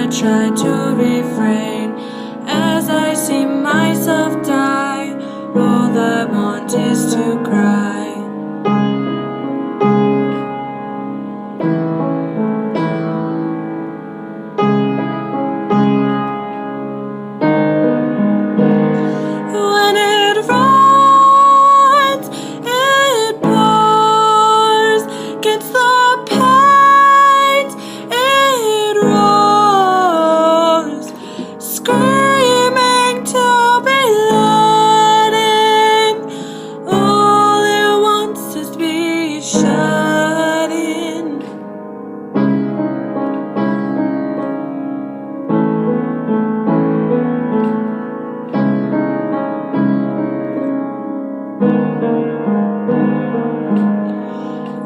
I try to refrain as I see myself die. All I want is to cry. When it rains, it pours against the paint, it roars, screaming to be let in. All it wants is to be shut in.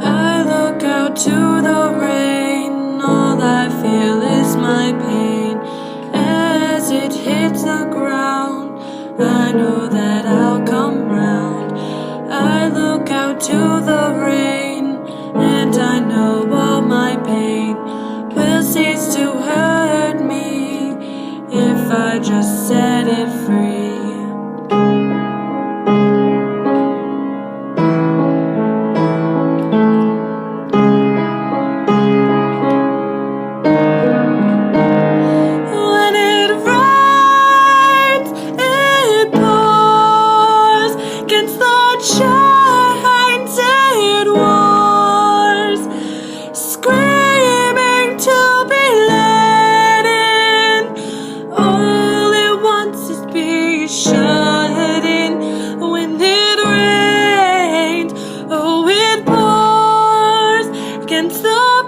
I look out to the rain, all I feel is my pain. As it hits the ground, I know that I'll come round. I look out to the rain, and I know all my pain will cease to hurt me if I just set it free. Shines, it wars, screaming to be let in. All it wants is to be shut in. When it rains, oh, it pours against the